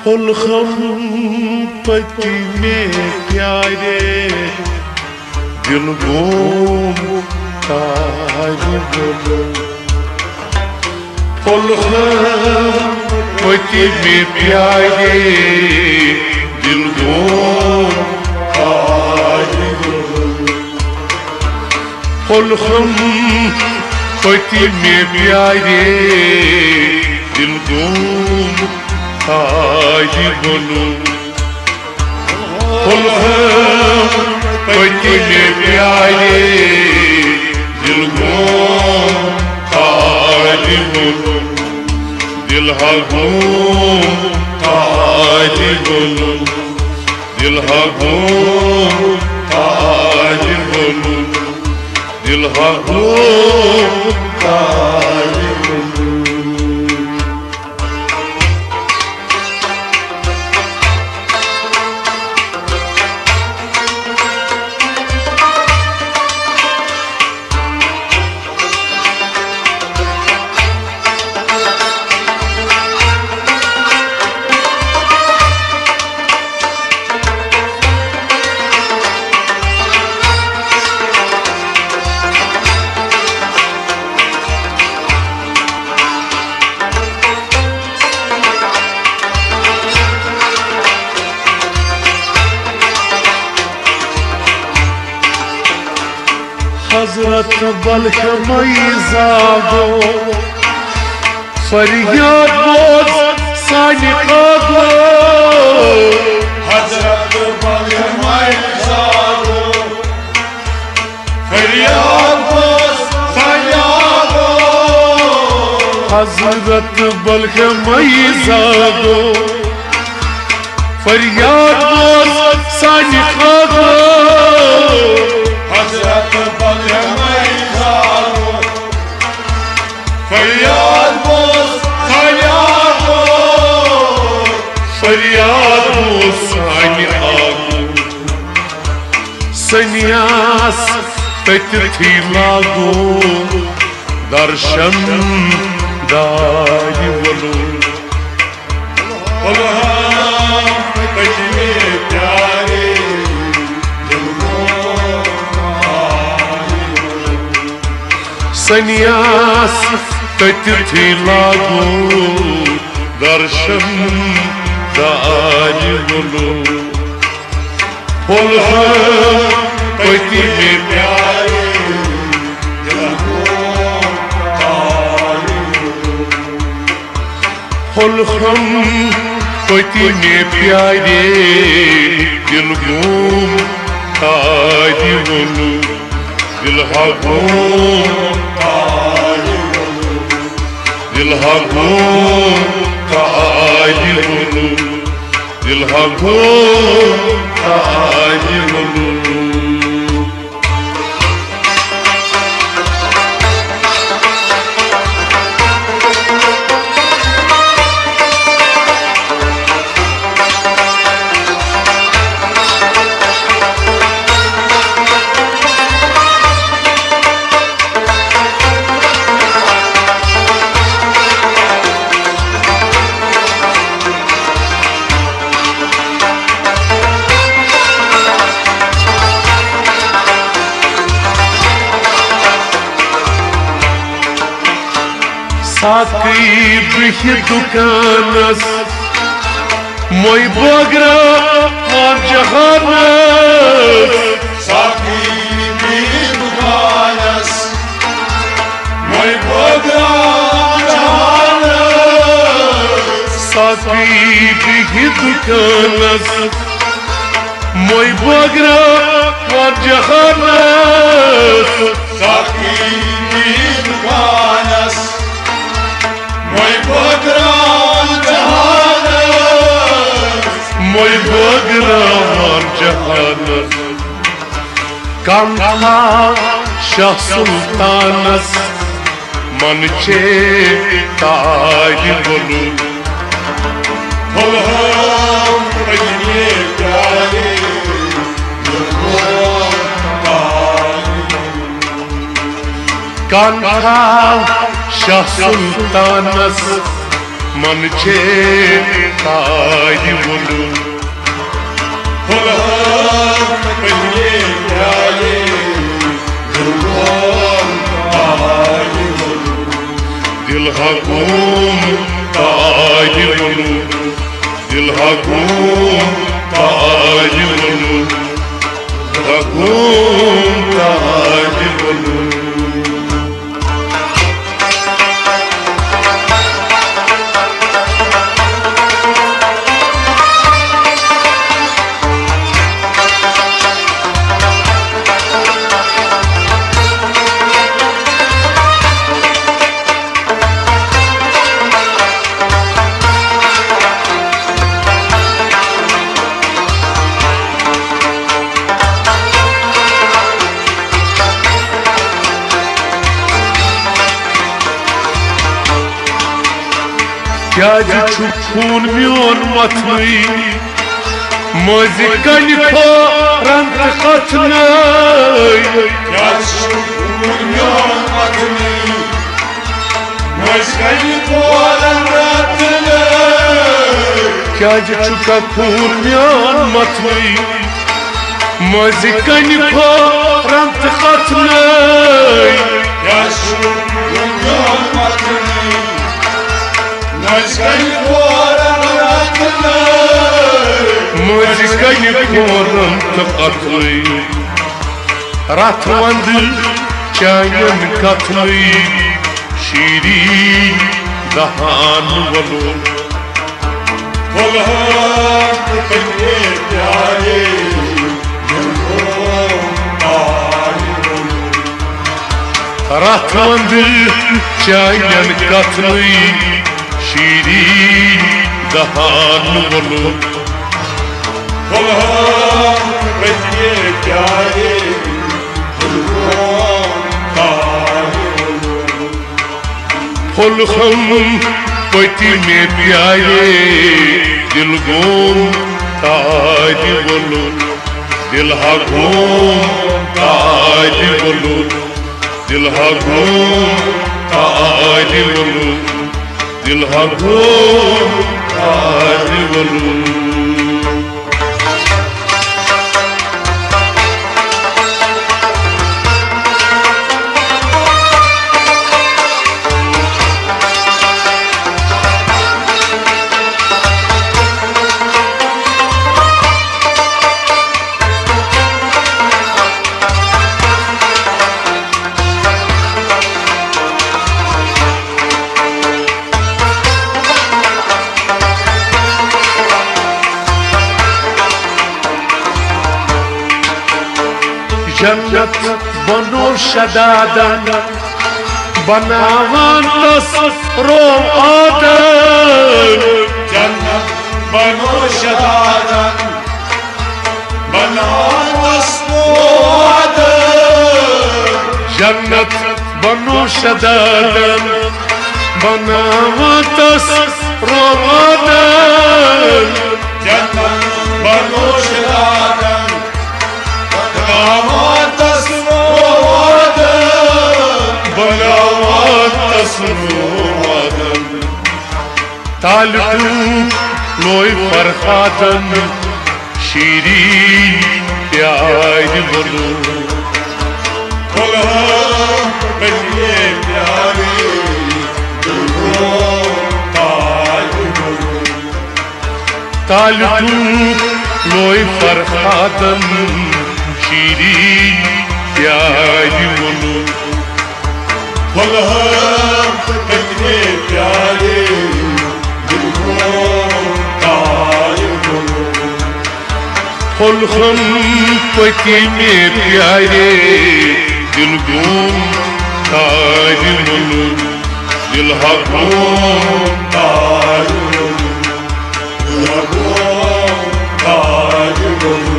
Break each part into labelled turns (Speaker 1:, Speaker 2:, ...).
Speaker 1: पुलखम पति में प्यारे दिल गुम ताज बोलो पुलखम पति में प्यारे दिल गुम ताज बोलो पुलखम पति में प्यारे दिल गुम ताज बोलो पुलखम पति में प्यारे दिल गुम ताज बोलो दिल हा गुम ताज बोलो दिल हा गुम ताज बोलो दिल हा गुम ताज बोलो हजरत बलखमई जागो फरियाद बोझ सानी कागो
Speaker 2: हजरत बलखमई जागो फरियाद बोझ सानी कागो
Speaker 1: हजरत बलखमई जागो फरियाद बोझ सानी कागो
Speaker 2: हजरत बलखमई जागो फरियाद बोझ सानी कागो
Speaker 1: फरियाद बोझ सानी कागो सन्यास तथि लागो दर्शन दाय बोलो
Speaker 2: पुलखम पति में प्यारे
Speaker 1: सन्यास तथि लागो दर्शन दाय बोलो पुलखम पति में
Speaker 2: प्यारे
Speaker 1: पुलखम पति में प्यारे दिल गुम ताज बोलो दिल हा गुम दिल हा गुम ताज बोलो दिल हा गुम ताज बोलो साकी ब्रिह दुकानस मोई बगरा और जहानस
Speaker 2: साकी ब्रिह दुकानस मोई बगरा जहानस
Speaker 1: साकी ब्रिह दुकानस मोई बगरा और जहानस
Speaker 2: साकी ब्रिह दुकानस मोई बगरा जहानस
Speaker 1: मोई बगरा और जहानस कांधा शाह सुल्तानस मन चे ताज बोलो
Speaker 2: पुलखम पति में प्यारे
Speaker 1: कांधा शाह सुल्तानस मन छे ताज बोलू
Speaker 2: खुलम बनिए प्यारे दिलगोम ताज बोलू
Speaker 1: दिल हकूम ताज बोलू दिल हकूम ताज बोलू हकूम ताज बोलू क्या खून म्योन मथनई मज कन रंत खतनई
Speaker 2: क्या खून म्योन मथनई मज कन रंत खतनई
Speaker 1: क्या चुका खून म्योन मथनई मज कन रंत खतनई
Speaker 2: क्या खून म्योन मथनई मजकन
Speaker 1: फोरन तकतई रात वंद चायन कतई शीरी दहान वलो
Speaker 2: खुलम बनिए प्यारे दिलगोम ताज बोलू
Speaker 1: रात वंद चायन कतई शीरी दहान वलो
Speaker 2: खुलम बनिए प्यारे दिलगोम ताज बोलू
Speaker 1: फुलखम पति में प्यारे दिल गोम ताज बोलो दिल हकूम ताज बोलो दिल हकूम ताज बोलो दिल हकूम ताज बोलो जन्नत बनो शदादन बनावन तस रोम आदन
Speaker 2: जन्नत बनो शदादन बनावस आदन
Speaker 1: जन्नत बनो शदादन बनावन तस रोम आदन
Speaker 2: जन्नत बनो शदादन बनावस आदन
Speaker 1: बनावन तस रोम आदन तालू लोई फरखादन शीरी प्यार बोलो
Speaker 2: खुलम बनिए प्यारे दिलगोम ताज बोलू
Speaker 1: तालू लोई फरखादन शीरी प्यार बोलो
Speaker 2: खुलम बनिए प्यारे दिलगोम ताज बोलू
Speaker 1: फुलखम पति में प्यारे दिल गोम ताज बोलो दिल हकूम
Speaker 2: ताज बोलू दिलगोम ताज बोलू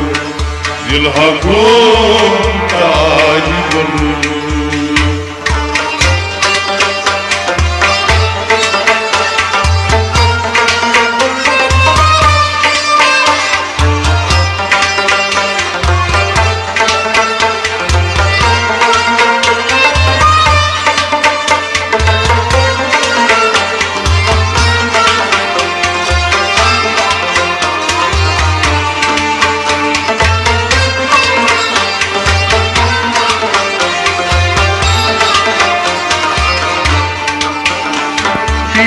Speaker 1: दिल हकूम ताज बोलो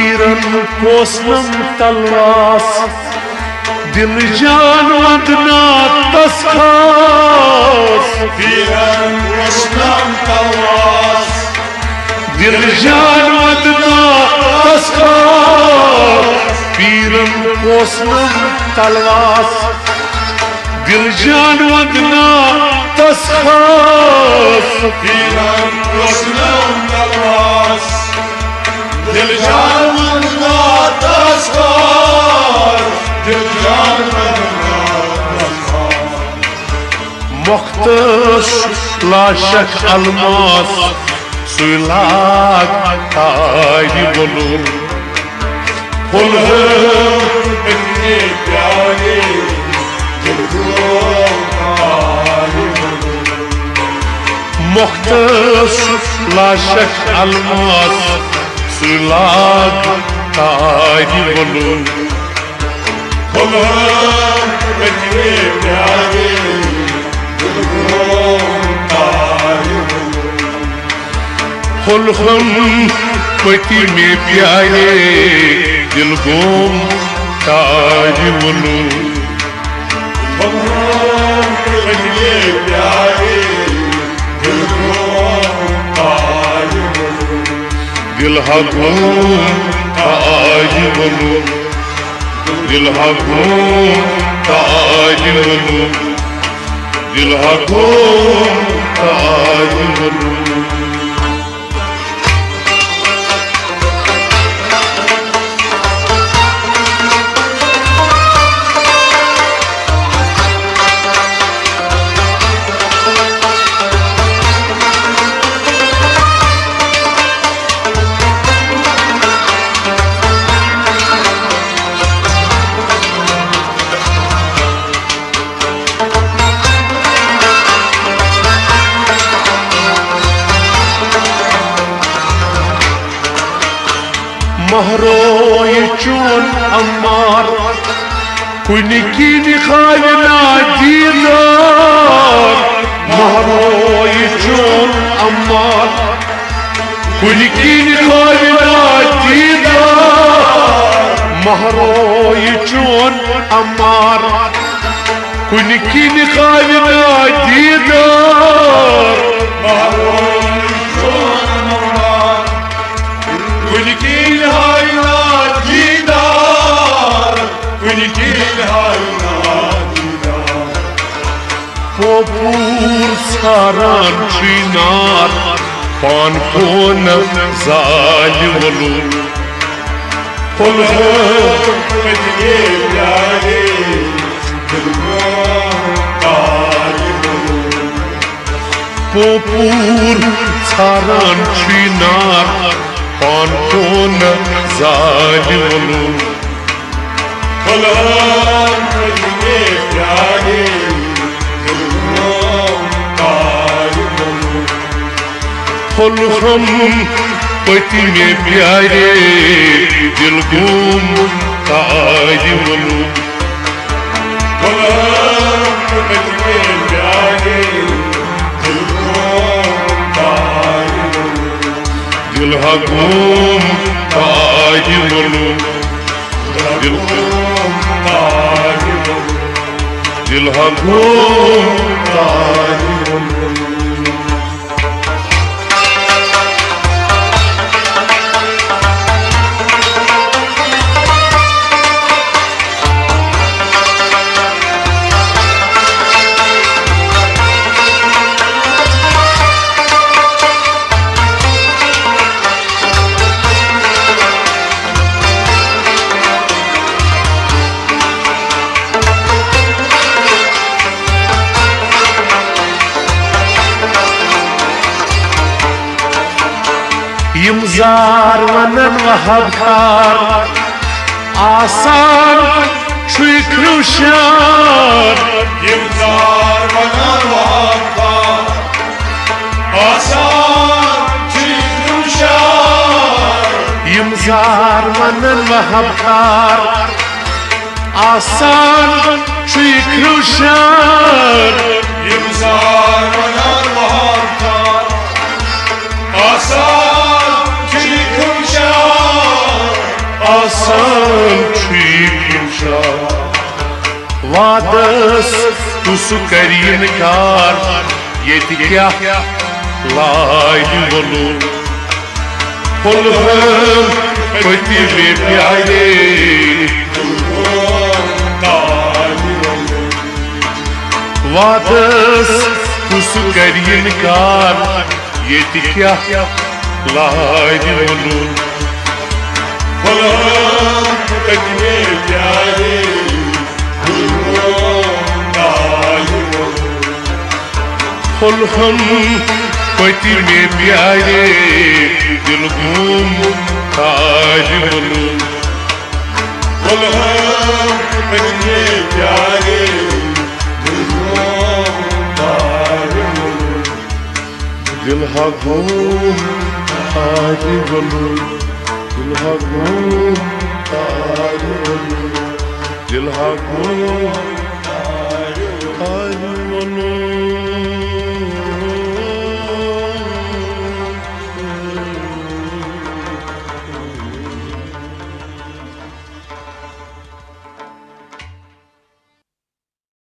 Speaker 1: पीरन कोसलम तलवास दिल जान वदना तस्खास
Speaker 2: पीरन कोसलम तलवास
Speaker 1: दिल जान वदना तस्खास पीरन कोसलम तलवास दिल जान वदना तस्खास
Speaker 2: पीरन कोसलम तलवास दिल जान वदना तस्खास दिल जान वदना तस्खास
Speaker 1: मुख्तस लाशक अलमास सुलाग ताज बोलूं
Speaker 2: फुल इतने प्यारे दिल को ताज बोलूं
Speaker 1: मुख्तस लाशक अलमास सुलाग ताज बोलूं
Speaker 2: फुल इतने प्यारे दिल को ताज बोलूं
Speaker 1: खुलखम पति में प्यारे दिल गोम ताज बोलूं
Speaker 2: इतने प्यारे दिल को ताज बोलूं
Speaker 1: दिल हगोम ताज बोलूं दिल हगोम ताज बोलूं दिल हगोम ताज बोलूं महरोय चून अम्मार कुनी कीनी खालना दीदार महरोय चून अम्मार कुनी कीनी खालना दीदार महरोय चून अम्मार कुनी कीनी खालना दीदार Popur saran chinar pan kon zalim olur
Speaker 2: full इतने प्यारे दिल को ताज बोलूं
Speaker 1: Popur saran chinar pan kon zalim olur
Speaker 2: full इतने प्यारे
Speaker 1: खुलखम पति में प्यारे दिल गुम ताज बोलूं
Speaker 2: फुल इतने प्यारे दिल को ताज बोलूं
Speaker 1: दिल हगुम ताज बोलूं दिल
Speaker 2: ताज बोलूं
Speaker 1: दिल हगुम ताज बोलूं Yimzar vanan vahabkar Asan şükruşar
Speaker 2: Yimzar vanan vahabkar Asan şükruşar
Speaker 1: Yimzar vanan vahabkar Asan şükruşar
Speaker 2: Yimzar vanan vahabkar Asan
Speaker 1: आसान इंशाल्लाह वादस तुसु करीन कार ये क्या लाई बोलू पुलहम पति में प्यारे वादस तुसु करीन कार ये क्या लाई बोलू
Speaker 2: पुलहम पति में प्यारे
Speaker 1: पुलहम पति में प्यारे दिल घूम ताज बोलू
Speaker 2: पुलहम पति में प्यारे
Speaker 1: दिल हा घूम ताज बोलू दिल हा घूम ताज बोलू दिल हा घूम ताज बोलू